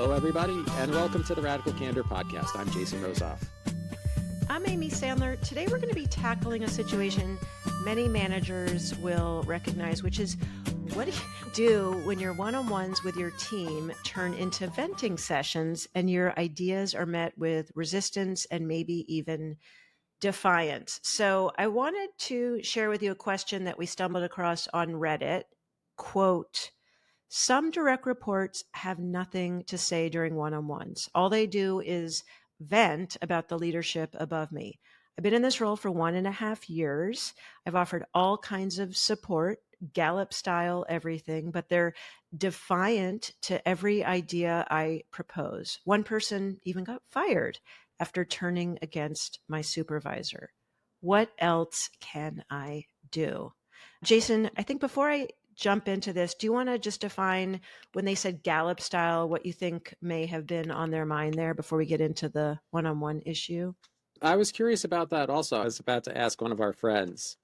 Hello, everybody, and welcome to the Radical Candor podcast. I'm Jason Rosoff. I'm Amy Sandler. Today we're going to be tackling a situation many managers will recognize, which is what do you do when your one-on-ones with your team turn into venting sessions and your ideas are met with resistance and maybe even defiance? So I wanted to share with you a question that we stumbled across on Reddit. Quote, some direct reports have nothing to say during one-on-ones. All they do is vent about the leadership above me. I've been in this role for 1.5 years. I've offered all kinds of support, Gallup style, everything, but they're defiant to every idea I propose. One person even got fired after turning against my supervisor. What else can I do? Jason, I think before I jump into this, do you want to just define, when they said Gallup style, what you think may have been on their mind there before we get into the one-on-one issue? I was curious about that also. I was about to ask one of our friends.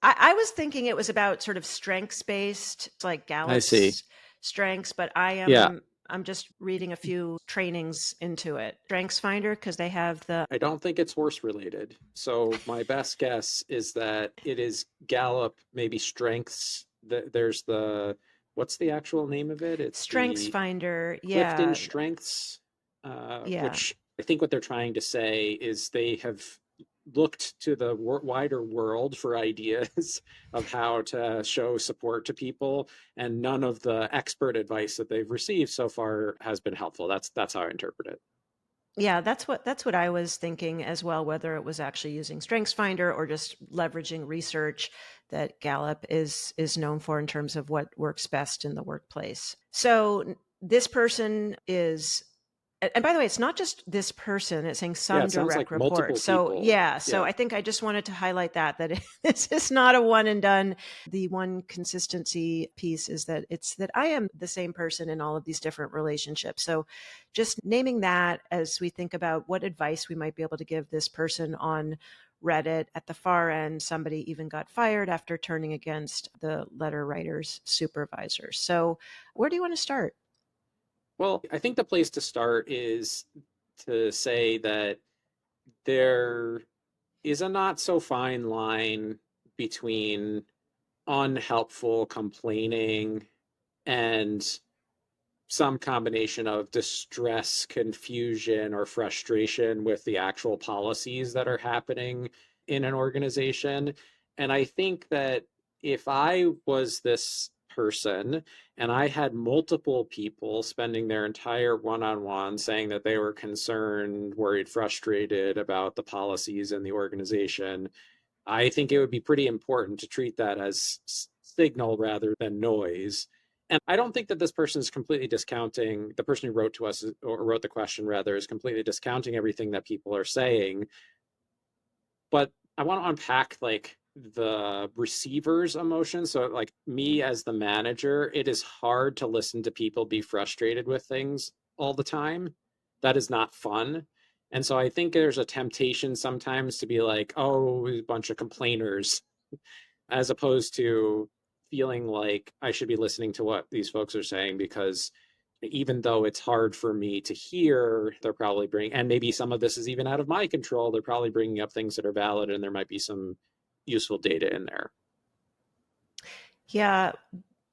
I was thinking it was about sort of strengths-based, like I see. Gallup's strengths, but Yeah, I'm just reading a few trainings into it. Strengths Finder, because they have the I don't think it's horse related. So my best guess is that it is Gallup, maybe strengths. There's the, what's the actual name of it? It's Strengths the Finder. Clifton Yeah. Strengths, Yeah. which I think what they're trying to say is they have looked to the wider world for ideas of how to show support to people, and none of the expert advice that they've received so far has been helpful. That's how I interpret it. Yeah, that's what I was thinking as well, whether it was actually using StrengthsFinder or just leveraging research that Gallup is known for in terms of what works best in the workplace. So this person is, and by the way, it's not just this person, it's saying Yeah, some it sounds direct like multiple reports. So people. yeah, so Yeah. I think I just wanted to highlight that this is not a one and done. The one consistency piece is that it's that I am the same person in all of these different relationships. So just naming that as we think about what advice we might be able to give this person on Reddit. At the far end, somebody even got fired after turning against the letter writer's supervisor. So where do you want to start? Well, I think the place to start is to say that there is a not so fine line between unhelpful complaining and some combination of distress, confusion, or frustration with the actual policies that are happening in an organization. And I think that if I was this person and I had multiple people spending their entire one-on-one saying that they were concerned, worried, frustrated about the policies in the organization, I think it would be pretty important to treat that as signal rather than noise. And I don't think that this person is completely discounting, the person who wrote to us or wrote the question rather is completely discounting everything that people are saying. But I want to unpack like the receiver's emotions. So like me as the manager, it is hard to listen to people be frustrated with things all the time. That is not fun. And so I think there's a temptation sometimes to be like, oh, a bunch of complainers, as opposed to feeling like I should be listening to what these folks are saying, because even though it's hard for me to hear, they're probably bringing, and maybe some of this is even out of my control, they're probably bringing up things that are valid and there might be some useful data in there. Yeah.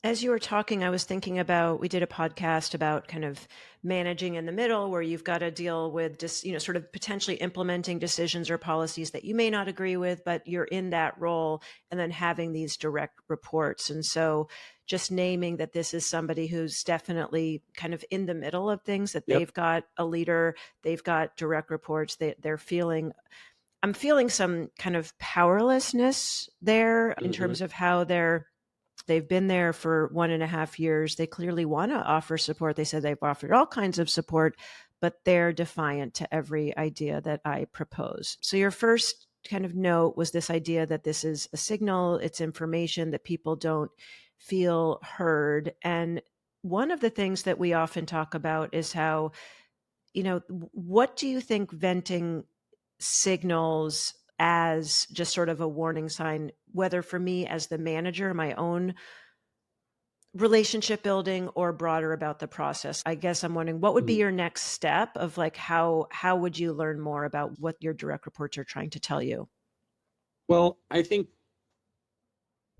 As you were talking, I was thinking about, we did a podcast about kind of managing in the middle, where you've got to deal with just, sort of potentially implementing decisions or policies that you may not agree with, but you're in that role, and then having these direct reports. And so just naming that this is somebody who's definitely kind of in the middle of things, that Yep. they've got a leader, they've got direct reports, I'm feeling some kind of powerlessness there in Mm-hmm. terms of how they've been there for 1.5 years. They clearly want to offer support. They said they've offered all kinds of support, but they're defiant to every idea that I propose. So your first kind of note was this idea that this is a signal, it's information, that people don't feel heard. And one of the things that we often talk about is how, what do you think venting signals as just sort of a warning sign, whether for me as the manager, my own relationship building or broader about the process? I guess I'm wondering what would be Mhm. your next step of like how would you learn more about what your direct reports are trying to tell you? Well, I think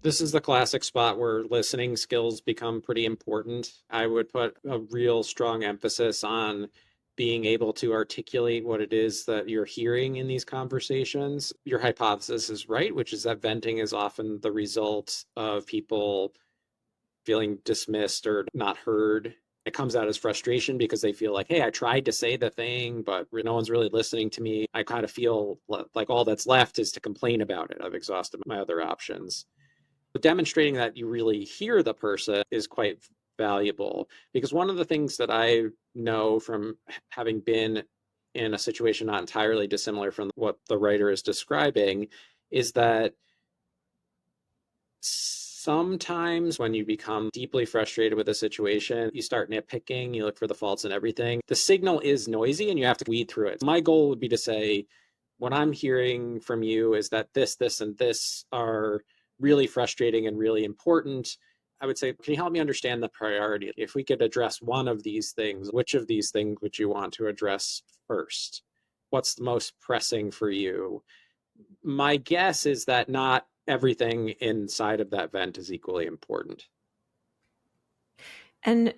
this is the classic spot where listening skills become pretty important. I would put a real strong emphasis on being able to articulate what it is that you're hearing in these conversations. Your hypothesis is right, which is that venting is often the result of people feeling dismissed or not heard. It comes out as frustration because they feel like, hey, I tried to say the thing, but no one's really listening to me. I kind of feel like all that's left is to complain about it. I've exhausted my other options. But demonstrating that you really hear the person is quite valuable, because one of the things that I know from having been in a situation not entirely dissimilar from what the writer is describing is that sometimes when you become deeply frustrated with a situation, you start nitpicking, you look for the faults in everything. The signal is noisy and you have to weed through it. My goal would be to say, what I'm hearing from you is that this, and this are really frustrating and really important. I would say, can you help me understand the priority? If we could address one of these things, which of these things would you want to address first? What's the most pressing for you? My guess is that not everything inside of that vent is equally important. And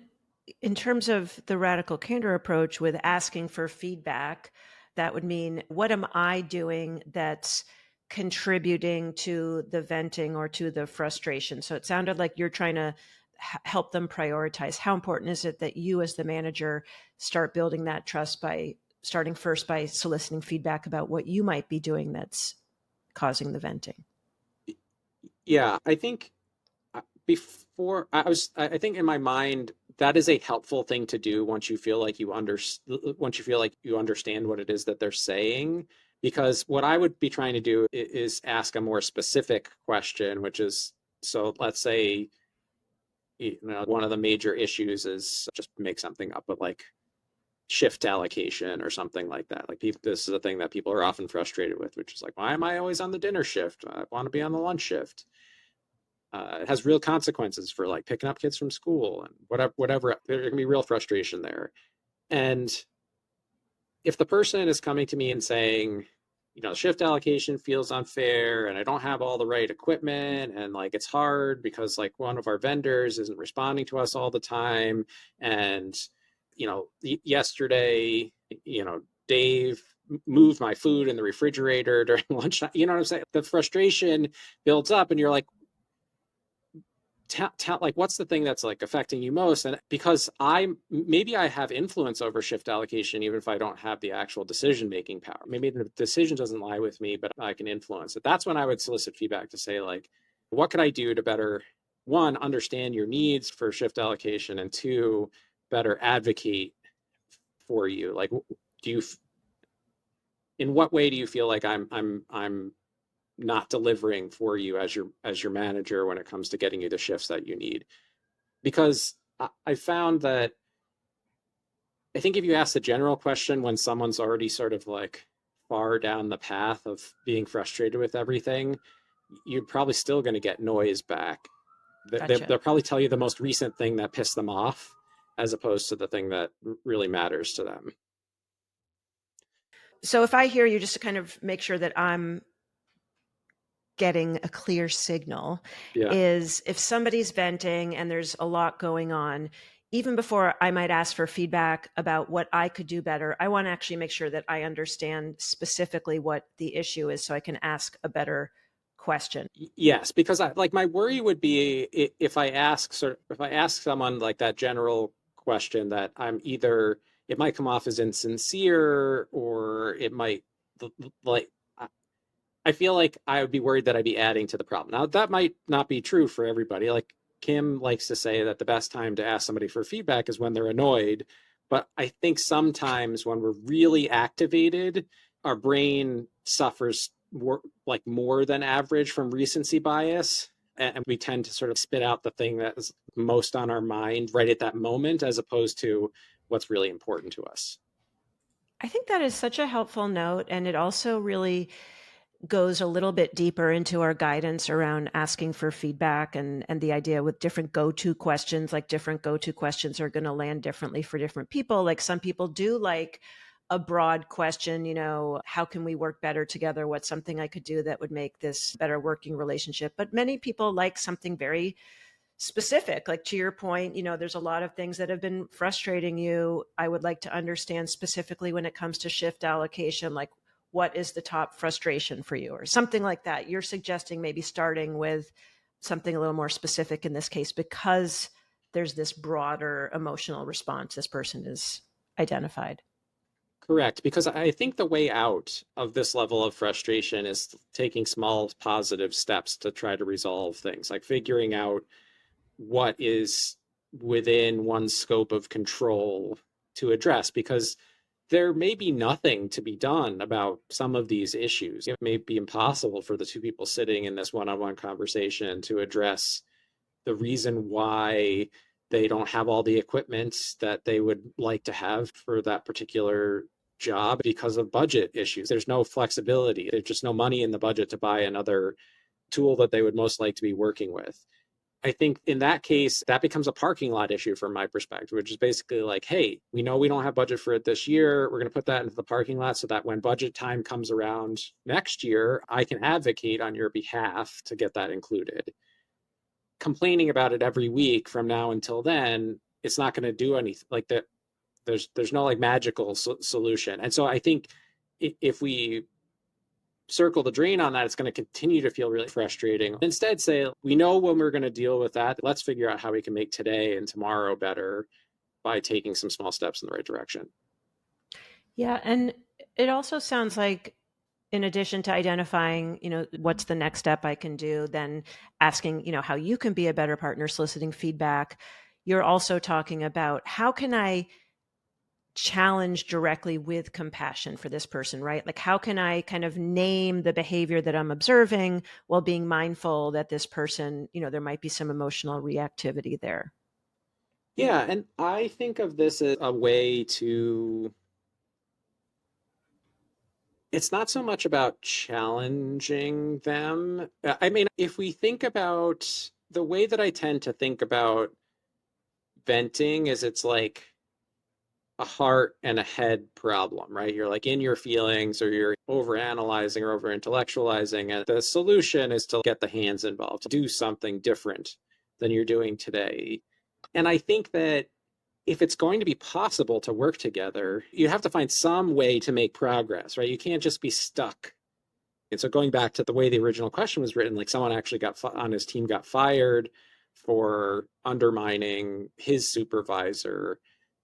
in terms of the radical candor approach with asking for feedback, that would mean what am I doing that's contributing to the venting or to the frustration? So it sounded like you're trying to help them prioritize. How important is it that you, as the manager, start building that trust by starting first by soliciting feedback about what you might be doing that's causing the venting? Yeah, I think before I think in my mind that is a helpful thing to do once you feel like once you feel like you understand what it is that they're saying. Because what I would be trying to do is ask a more specific question, which is, so let's say, one of the major issues is, just make something up, but like shift allocation or something like that. Like people, this is a thing that people are often frustrated with, which is like, why am I always on the dinner shift? I want to be on the lunch shift. It has real consequences for like picking up kids from school and whatever. There can be real frustration there. And if the person is coming to me and saying, shift allocation feels unfair and I don't have all the right equipment and like it's hard because like one of our vendors isn't responding to us all the time, and yesterday, Dave moved my food in the refrigerator during lunchtime. You know what I'm saying? The frustration builds up and you're like, like, what's the thing that's like affecting you most? And because maybe I have influence over shift allocation even if I don't have the actual decision making power. Maybe the decision doesn't lie with me, but I can influence it. That's when I would solicit feedback to say, like, what could I do to better, one, understand your needs for shift allocation, and two, better advocate for you? Like, do you in what way do you feel like I'm not delivering for you as your manager when it comes to getting you the shifts that you need? Because I found that I think if you ask the general question when someone's already sort of like far down the path of being frustrated with everything, you're probably still going to get noise back. Gotcha. They'll probably tell you the most recent thing that pissed them off as opposed to the thing that really matters to them. So if I hear you, just to kind of make sure that I'm getting a clear signal, Yeah. is if somebody's venting and there's a lot going on, even before I might ask for feedback about what I could do better, I want to actually make sure that I understand specifically what the issue is so I can ask a better question. Yes, because I like, my worry would be if I ask someone like that general question, that I'm either, it might come off as insincere, or it might, like, I feel like I would be worried that I'd be adding to the problem. Now, that might not be true for everybody. Like, Kim likes to say that the best time to ask somebody for feedback is when they're annoyed. But I think sometimes when we're really activated, our brain suffers more than average from recency bias. And we tend to sort of spit out the thing that is most on our mind right at that moment, as opposed to what's really important to us. I think that is such a helpful note. And it also really goes a little bit deeper into our guidance around asking for feedback and the idea with different go-to questions, like different go-to questions are going to land differently for different people. Like some people do like a broad question, how can we work better together? What's something I could do that would make this better working relationship? But many people like something very specific. Like to your point, there's a lot of things that have been frustrating you. I would like to understand specifically when it comes to shift allocation, like what is the top frustration for you or something like that. You're suggesting maybe starting with something a little more specific in this case because there's this broader emotional response this person is identified. Correct, because I think the way out of this level of frustration is taking small positive steps to try to resolve things, like figuring out what is within one's scope of control to address, because there may be nothing to be done about some of these issues. It may be impossible for the two people sitting in this one-on-one conversation to address the reason why they don't have all the equipment that they would like to have for that particular job because of budget issues. There's no flexibility. There's just no money in the budget to buy another tool that they would most like to be working with. I think in that case, that becomes a parking lot issue from my perspective, which is basically like, hey, we know we don't have budget for it this year. We're going to put that into the parking lot so that when budget time comes around next year, I can advocate on your behalf to get that included. Complaining about it every week from now until then, it's not going to do anything like that. There's no like magical solution. And so I think if we circle the drain on that, it's going to continue to feel really frustrating. Instead, say, we know when we're going to deal with that. Let's figure out how we can make today and tomorrow better by taking some small steps in the right direction. Yeah. And it also sounds like, in addition to identifying, what's the next step I can do, then asking, how you can be a better partner, soliciting feedback. You're also talking about how can I challenge directly with compassion for this person, right? Like, how can I kind of name the behavior that I'm observing while being mindful that this person, there might be some emotional reactivity there? Yeah, and I think of this as a way to, it's not so much about challenging them. I mean, if we think about the way that I tend to think about venting is it's like a heart and a head problem, right? You're like in your feelings or you're over analyzing or over intellectualizing. And the solution is to get the hands involved, to do something different than you're doing today. And I think that if it's going to be possible to work together, you have to find some way to make progress, right? You can't just be stuck. And so going back to the way the original question was written, like someone actually got on his team got fired for undermining his supervisor.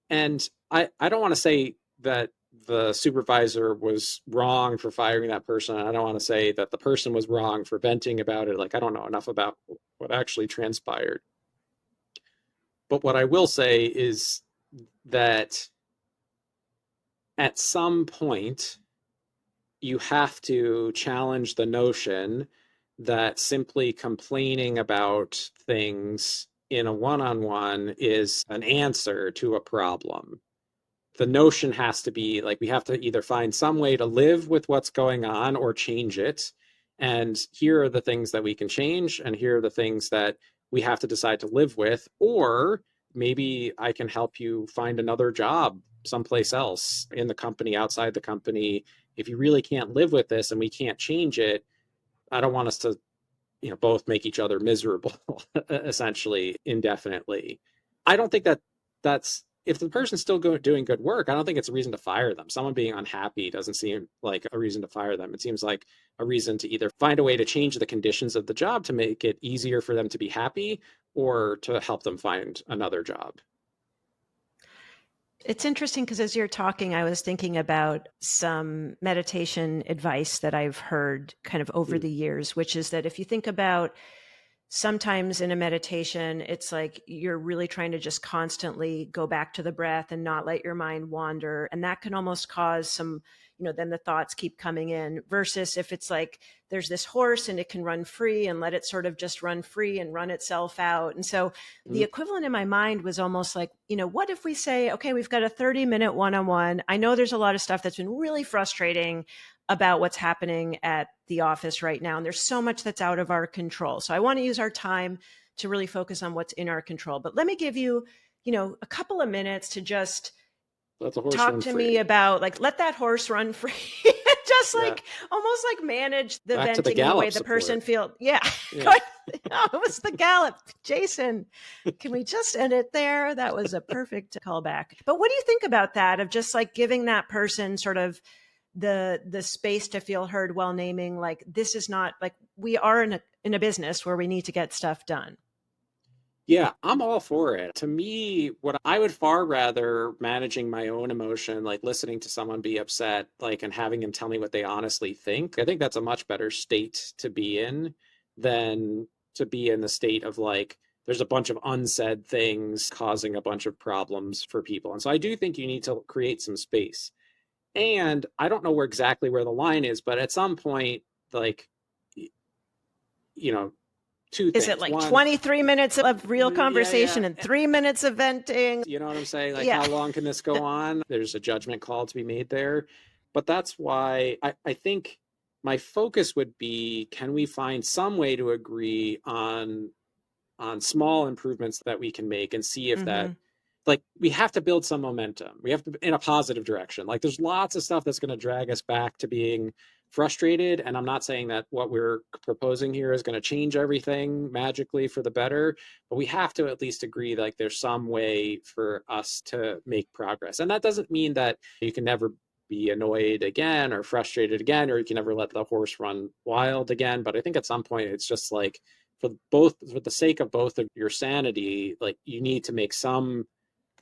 And I don't want to say that the supervisor was wrong for firing that person. I don't want to say that the person was wrong for venting about it. Like, I don't know enough about what actually transpired. But what I will say is that at some point, you have to challenge the notion that simply complaining about things in a one on one is an answer to a problem. The notion has to be like we have to either find some way to live with what's going on or change it. And here are the things that we can change, and here are the things that we have to decide to live with. Or maybe I can help you find another job someplace else in the company, outside the company. If you really can't live with this and we can't change it, I don't want us to, both make each other miserable essentially indefinitely. I don't think that that's if the person's still doing good work, I don't think it's a reason to fire them. Someone being unhappy doesn't seem like a reason to fire them. It seems like a reason to either find a way to change the conditions of the job to make it easier for them to be happy or to help them find another job. It's interesting because as you're talking, I was thinking about some meditation advice that I've heard kind of over Mm. the years, which is that if you think about sometimes in a meditation, it's like you're really trying to just constantly go back to the breath and not let your mind wander. And that can almost cause some, then the thoughts keep coming in. Versus if it's like there's this horse and it can run free and let it sort of just run free and run itself out. And so the Mm. equivalent in my mind was almost like, what if we say, okay, we've got a 30-minute one-on-one. I know there's a lot of stuff that's been really frustrating. about what's happening at the office right now. And there's so much that's out of our control. So I want to use our time to really focus on what's in our control. But let me give you, a couple of minutes to just Let the horse talk run to me free. about, like, let that horse run free. Just Yeah. like almost like manage the Back to the venting in the way gallop the person support. feels. Yeah. Yeah. Oh, it was the gallop. Jason, can we just end it there? That was a perfect callback. But what do you think about that, of just like giving that person sort of the space to feel heard, while naming, like, this is not like, we are in a business where we need to get stuff done. Yeah, I'm all for it. To me, what I would far rather managing my own emotion, like listening to someone be upset, like, and having them tell me what they honestly think. I think that's a much better state to be in than to be in the state of like, there's a bunch of unsaid things causing a bunch of problems for people. And so I do think you need to create some space. And I don't know where the line is, but at some point, like, you know, two Is it things. like One, 23 minutes of real yeah, conversation yeah. and 3 minutes of venting? You know what I'm saying? Like, Yeah. how long can this go on? There's a judgment call to be made there. But that's why I think my focus would be, can we find some way to agree on small improvements that we can make and see if that, Hmm. like, we have to build some momentum. We have to, in a positive direction. Like, there's lots of stuff that's going to drag us back to being frustrated. And I'm not saying that what we're proposing here is going to change everything magically for the better, but we have to at least agree, like, there's some way for us to make progress. And that doesn't mean that you can never be annoyed again or frustrated again, or you can never let the horse run wild again. But I think at some point it's just like, for the sake of both of your sanity, like, you need to make some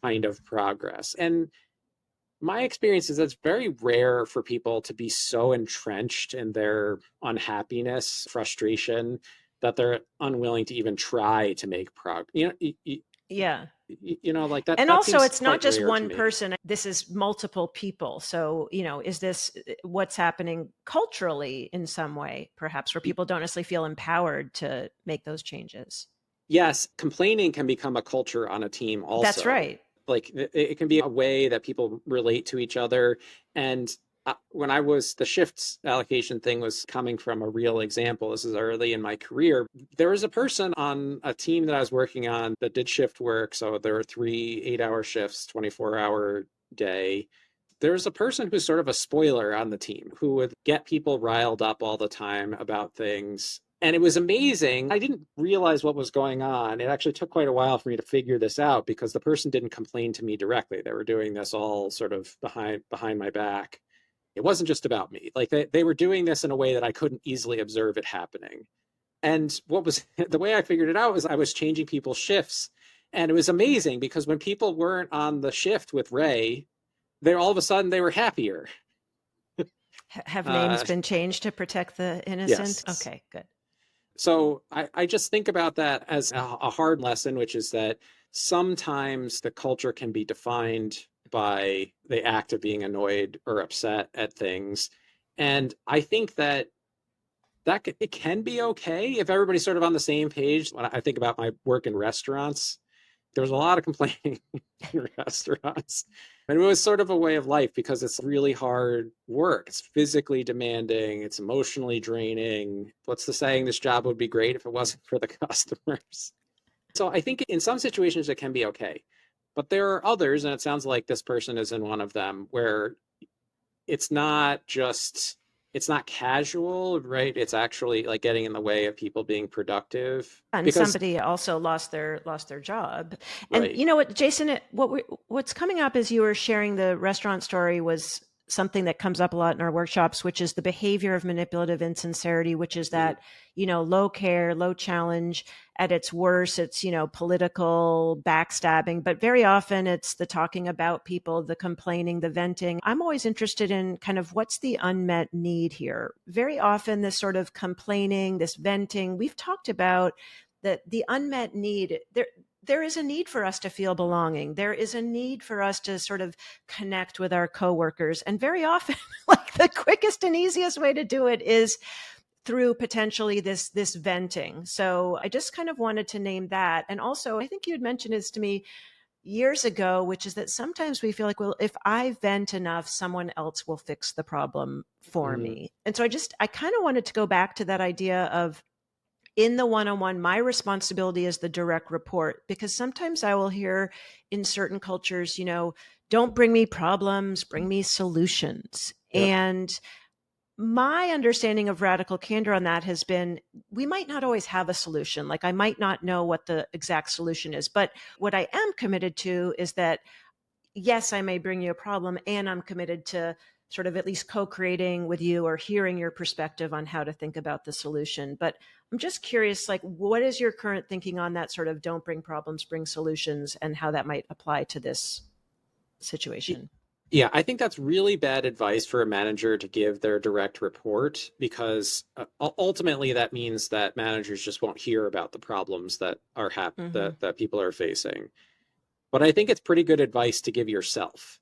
kind of progress. And my experience is that it's very rare for people to be so entrenched in their unhappiness, frustration, that they're unwilling to even try to make progress. Yeah. Like that. And That also, seems it's not quite just rare to one me. person. This is multiple people. So, is this what's happening culturally in some way, perhaps, where people don't necessarily feel empowered to make those changes? Yes, complaining can become a culture on a team That's also. right. Like, it can be a way that people relate to each other. And when I was, the shifts allocation thing was coming from a real example. This is early in my career. There was a person on a team that I was working on that did shift work. So there were 3 8-hour shifts, 24-hour day. There's a person who's sort of a spoiler on the team who would get people riled up all the time about things. And it was amazing. I didn't realize what was going on. It actually took quite a while for me to figure this out, because the person didn't complain to me directly. They were doing this all sort of behind my back. It wasn't just about me. Like, they were doing this in a way that I couldn't easily observe it happening. And what was the way I figured it out was I was changing people's shifts. And it was amazing, because when people weren't on the shift with Ray, they all of a sudden they were happier. Have names Uh, been changed to protect the innocent? yes. Okay, good. So I just think about that as a hard lesson, which is that sometimes the culture can be defined by the act of being annoyed or upset at things. And I think that it can be okay if everybody's sort of on the same page. When I think about my work in restaurants, there was a lot of complaining in restaurants. And it was sort of a way of life, because it's really hard work. It's physically demanding, it's emotionally draining. What's the saying? This job would be great if it wasn't for the customers. So I think in some situations it can be okay. But there are others, and it sounds like this person is in one of them, where it's not just, it's not casual, right? It's actually like getting in the way of people being productive. And Because, somebody also lost their job. And right. you know what, Jason, what's coming up as you were sharing the restaurant story was something that comes up a lot in our workshops, which is the behavior of manipulative insincerity, which is Mm, that, low care, low challenge. At its worst, it's, political backstabbing, but very often it's the talking about people, the complaining, the venting. I'm always interested in kind of what's the unmet need here. Very often this sort of complaining, this venting, we've talked about that the unmet need, there is a need for us to feel belonging. There is a need for us to sort of connect with our coworkers. And very often, like, the quickest and easiest way to do it is through potentially this venting. So I just kind of wanted to name that. And also, I think you had mentioned this to me, years ago, which is that sometimes we feel like, well, if I vent enough, someone else will fix the problem for Mhm. me. And so I kind of wanted to go back to that idea of in the one on one, my responsibility is the direct report, because sometimes I will hear in certain cultures, don't bring me problems, bring me solutions. Yep. And my understanding of radical candor on that has been we might not always have a solution. Like I might not know what the exact solution is, but what I am committed to is that yes, I may bring you a problem, and I'm committed to sort of at least co-creating with you or hearing your perspective on how to think about the solution. But I'm just curious, like, what is your current thinking on that sort of don't bring problems, bring solutions, and how that might apply to this Y- situation? Yeah, I think that's really bad advice for a manager to give their direct report because ultimately that means that managers just won't hear about the problems that Hmm. that people are facing. But I think it's pretty good advice to give yourself.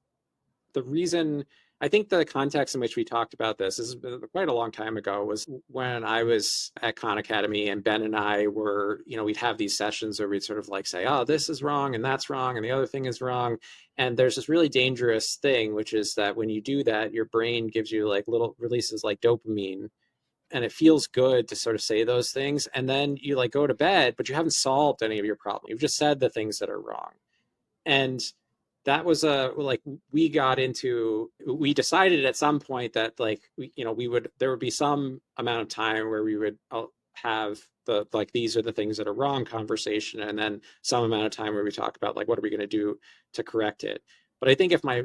The reason I think the context in which we talked about this is quite a long time ago was when I was at Khan Academy and Ben and I were, we'd have these sessions where we'd sort of like say, oh, this is wrong and that's wrong and the other thing is wrong. And there's this really dangerous thing, which is that when you do that, your brain gives you like little releases like dopamine and it feels good to sort of say those things. And then you like go to bed, but you haven't solved any of your problem. You've just said the things that are wrong. And that was a like we decided at some point that like we would there would be some amount of time where we would have the like these are the things that are wrong conversation, and then some amount of time where we talk about like what are we going to do to correct it. But I think if my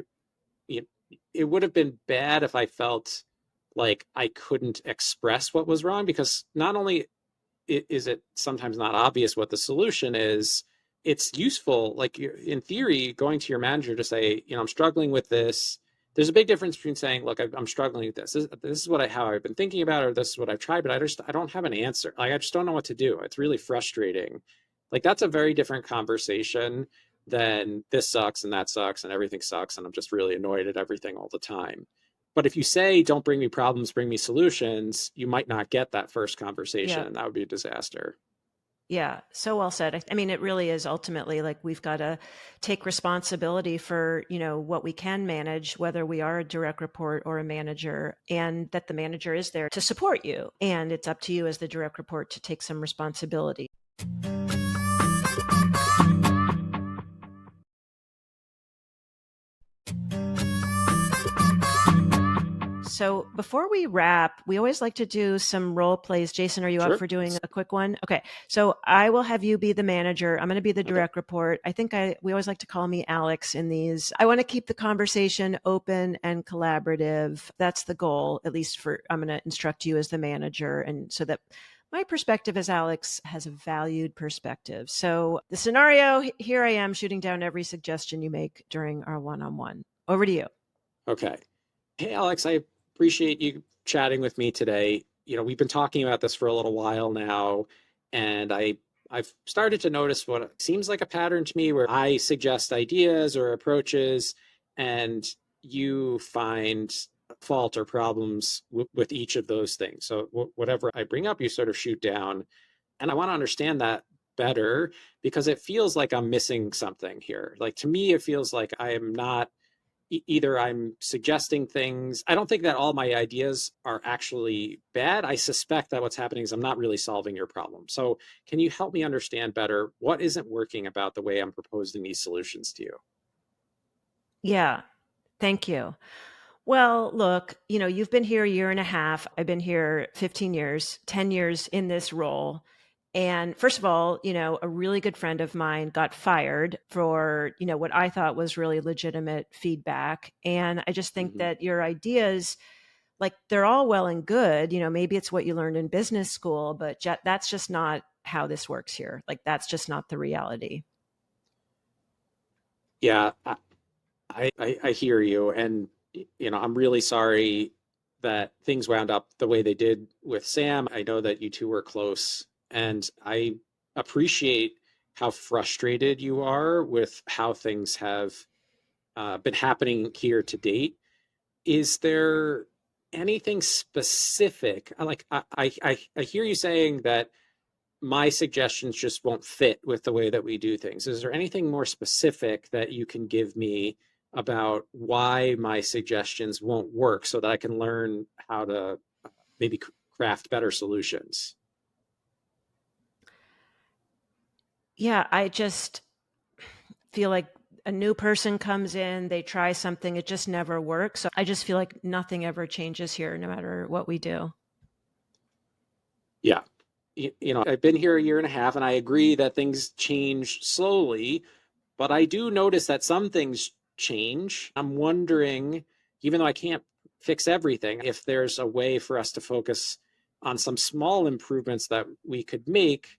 it, it would have been bad if I felt like I couldn't express what was wrong, because not only is it sometimes not obvious what the solution is, it's useful. Like in theory, going to your manager to say, I'm struggling with this. There's a big difference between saying, look, I'm struggling with this. This is how I've been thinking about it, or this is what I've tried, but I don't have an answer. Like I just don't know what to do. It's really frustrating. Like that's a very different conversation than this sucks and that sucks and everything sucks and I'm just really annoyed at everything all the time. But if you say, don't bring me problems, bring me solutions, you might not get that first Yeah. conversation. That would be a disaster. Yeah, so well said. I mean, it really is ultimately like we've got to take responsibility for, what we can manage, whether we are a direct report or a manager, and that the manager is there to support you. And it's up to you as the direct report to take some responsibility. So before we wrap, we always like to do some role plays. Jason, are you up Sure. for doing a quick one? Okay. So I will have you be the manager. I'm going to be the Okay. direct report. I think we always like to call me Alex in these. I want to keep the conversation open and collaborative. That's the goal, at least I'm going to instruct you as the manager, and so that my perspective as Alex has a valued perspective. So the scenario, here I am shooting down every suggestion you make during our one-on-one. Over to you. Okay. Hey, Alex, I appreciate you chatting with me today. We've been talking about this for a little while now, and I've started to notice what seems like a pattern to me where I suggest ideas or approaches, and you find fault or problems with each of those things. So whatever I bring up, you sort of shoot down, and I want to understand that better because it feels like I'm missing something here. Like to me, it feels like I am not either I'm suggesting things. I don't think that all my ideas are actually bad. I suspect that what's happening is I'm not really solving your problem. So, can you help me understand better what isn't working about the way I'm proposing these solutions to you? Yeah, thank you. Well, look, you've been here a year and a half. I've been here 15 years, 10 years in this role. And first of all, a really good friend of mine got fired for, what I thought was really legitimate feedback. And I just think Mm-hmm. that your ideas, like they're all well and good, maybe it's what you learned in business school, but that's just not how this works here. Like that's just not the reality. Yeah, I hear you, and I'm really sorry that things wound up the way they did with Sam. I know that you two were close, and I appreciate how frustrated you are with how things have been happening here to date. Is there anything specific? Like I hear you saying that my suggestions just won't fit with the way that we do things. Is there anything more specific that you can give me about why my suggestions won't work so that I can learn how to maybe craft better solutions? Yeah, I just feel like a new person comes in, they try something, it just never works. So I just feel like nothing ever changes here, no matter what we do. Yeah. I've been here a year and a half, and I agree that things change slowly, but I do notice that some things change. I'm wondering, even though I can't fix everything, if there's a way for us to focus on some small improvements that we could make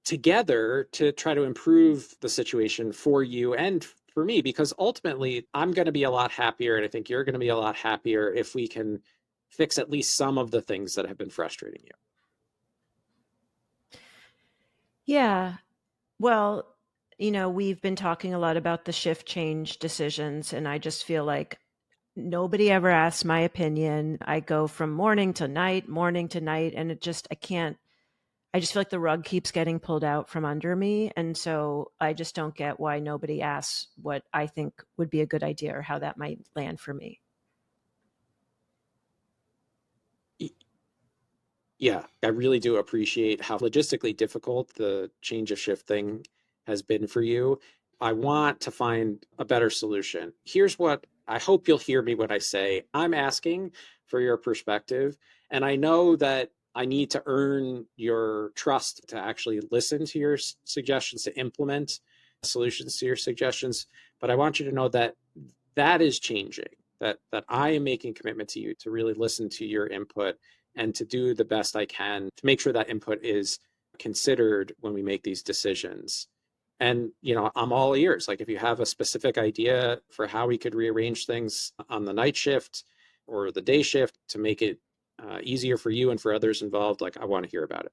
together to try to improve the situation for you and for me, because ultimately I'm going to be a lot happier, and I think you're going to be a lot happier if we can fix at least some of the things that have been frustrating you. Yeah. Well, we've been talking a lot about the shift change decisions, and I just feel like nobody ever asks my opinion. I go from morning to night, and I just feel like the rug keeps getting pulled out from under me. And so I just don't get why nobody asks what I think would be a good idea or how that might land for me. Yeah, I really do appreciate how logistically difficult the change of shift thing has been for you. I want to find a better solution. Here's what I hope you'll hear me when I say I'm asking for your perspective. And I know that I need to earn your trust to actually listen to your suggestions, to implement solutions to your suggestions. But I want you to know that that is changing, that I am making a commitment to you to really listen to your input and to do the best I can to make sure that input is considered when we make these decisions. And, I'm all ears. Like if you have a specific idea for how we could rearrange things on the night shift or the day shift to make it easier for you and for others involved, like I want to hear about it.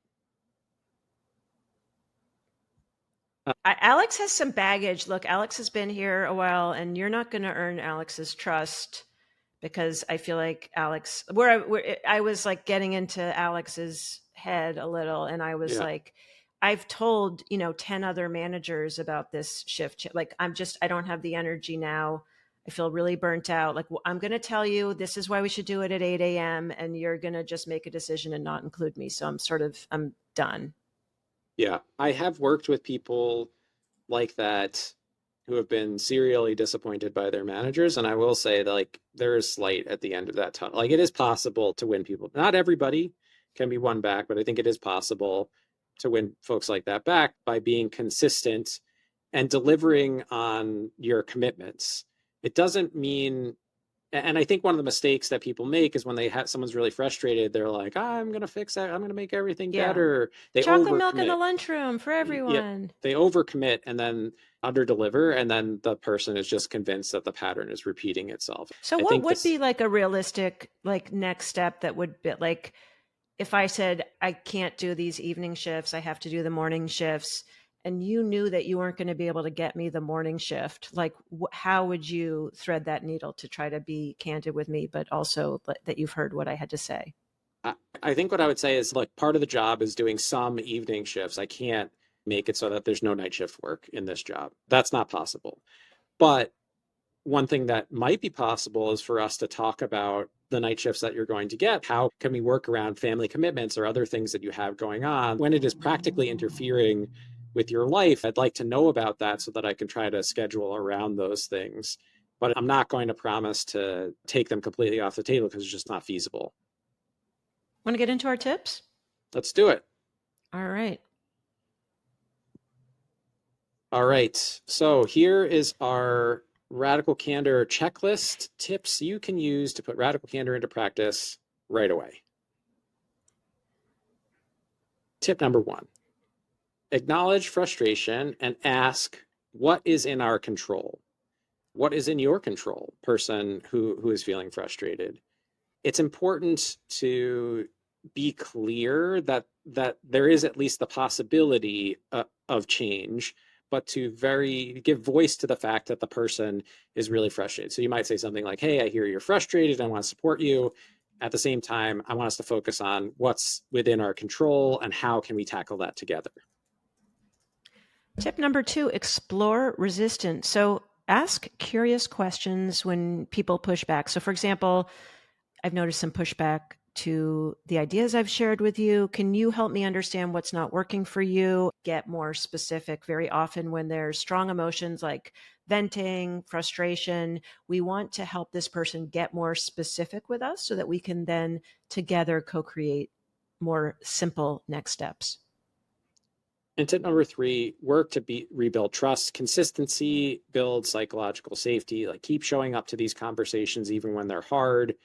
Alex has some baggage. Look, Alex has been here a while, and you're not going to earn Alex's trust because I feel like where I was like getting into Alex's head a little, and I was Yeah. like, I've told 10 other managers about this shift. Like I don't have the energy now. I feel really burnt out. Like I'm going to tell you this is why we should do it at 8 a.m. and you're going to just make a decision and not include me. So I'm done. Yeah. I have worked with people like that who have been serially disappointed by their managers. And I will say that like there is light at the end of that tunnel. Like it is possible to win people. Not everybody can be won back, but I think it is possible to win folks like that back by being consistent and delivering on your commitments. It doesn't mean, and I think one of the mistakes that people make is when they have someone's really frustrated, they're like, I'm going to fix that. I'm going to make everything Yeah. better. They Chocolate milk in the overcommit. lunchroom for Yeah, everyone. they overcommit and then underdeliver, and then the person is just convinced that the pattern is repeating itself. So I what think would this, be like a realistic like next step that would be like if I said I can't do these evening shifts, I have to do the morning shifts, and you knew that you weren't going to be able to get me the morning shift, like how would you thread that needle to try to be candid with me, but also that you've heard what I had to say? I, I think what I would say is like part of the job is doing some evening shifts. I can't make it so that there's no night shift work in this job. That's not possible. But one thing that might be possible is for us to talk about the night shifts that you're going to get. How can we work around family commitments or other things that you have going on when it is practically interfering with your life? I'd like to know about that so that I can try to schedule around those things. But I'm not going to promise to take them completely off the table because it's just not feasible. Want to get into our tips? Let's do it. All right. All right. So here is our radical candor checklist tips you can use to put radical candor into practice right away. Tip number one, acknowledge frustration and ask what is in our control? What is in your control, person who is feeling frustrated? It's important to be clear that there is at least the possibility of change, but to very give voice to the fact that the person is really frustrated. So you might say something like, hey, I hear you're frustrated, I want to support you. At the same time, I want us to focus on what's within our control and how can we tackle that together. Tip number 2, explore resistance. So ask curious questions when people push back. So for example, I've noticed some pushback to the ideas I've shared with you. Can you help me understand what's not working for you? Get more specific. Very often when there's strong emotions like venting, frustration, we want to help this person get more specific with us so that we can then together co-create more simple next steps. And tip number 3, work to rebuild trust. Consistency builds psychological safety. Like, keep showing up to these conversations even when they're hard.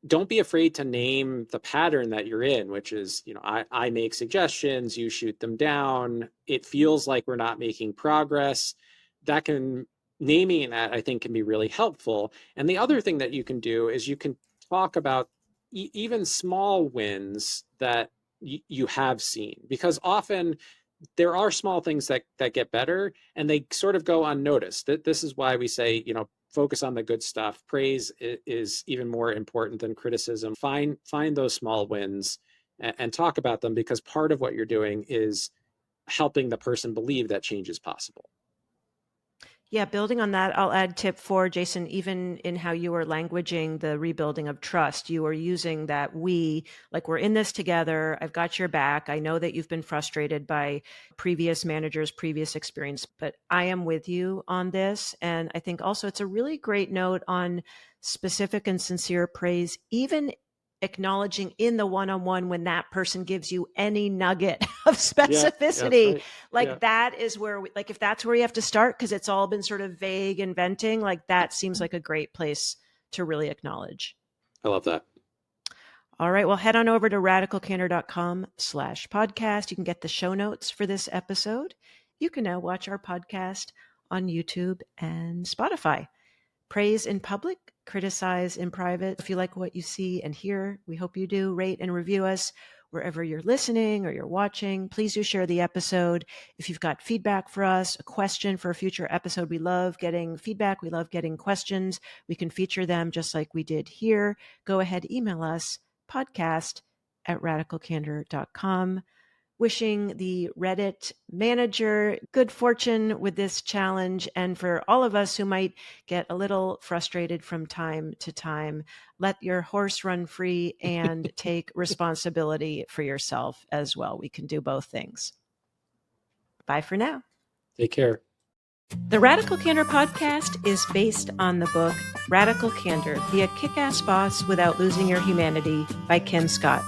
Don't be afraid to name the pattern that you're in, which is, I make suggestions, you shoot them down. It feels like we're not making progress. Naming that, I think, can be really helpful. And the other thing that you can do is you can talk about even small wins that you have seen, because often there are small things that get better and they sort of go unnoticed. This is why we say, focus on the good stuff. Praise is even more important than criticism. Find those small wins and talk about them, because part of what you're doing is helping the person believe that change is possible. Yeah, building on that, I'll add tip 4, Jason, even in how you were languaging the rebuilding of trust, you were using that we're in this together. I've got your back. I know that you've been frustrated by previous managers, previous experience, but I am with you on this. And I think also it's a really great note on specific and sincere praise, even acknowledging in the one-on-one when that person gives you any nugget of specificity. Yeah, right. That is where if that's where you have to start, because it's all been sort of vague and venting, that seems like a great place to really acknowledge. I love that. All right. Well, head on over to radicalcandor.com/podcast. You can get the show notes for this episode. You can now watch our podcast on YouTube and Spotify. Praise in public, criticize in private. If you like what you see and hear, we hope you do. Rate and review us wherever you're listening or you're watching. Please do share the episode. If you've got feedback for us, a question for a future episode, we love getting feedback. We love getting questions. We can feature them just like we did here. Go ahead, email us, podcast@radicalcandor.com. Wishing the Reddit manager good fortune with this challenge. And for all of us who might get a little frustrated from time to time, let your horse run free and take responsibility for yourself as well. We can do both things. Bye for now. Take care. The Radical Candor podcast is based on the book Radical Candor, Be a Kick-Ass Boss Without Losing Your Humanity by Kim Scott.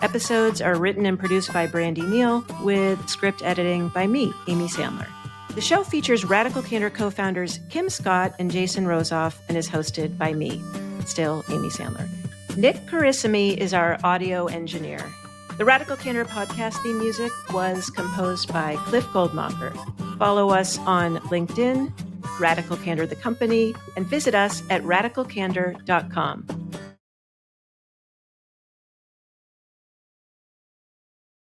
Episodes are written and produced by Brandy Neal, with script editing by me, Amy Sandler. The show features Radical Candor co-founders Kim Scott and Jason Rosoff and is hosted by me, still Amy Sandler. Nick Carissimi is our audio engineer. The Radical Candor podcast theme music was composed by Cliff Goldmacher. Follow us on LinkedIn, Radical Candor the company, and visit us at radicalcandor.com.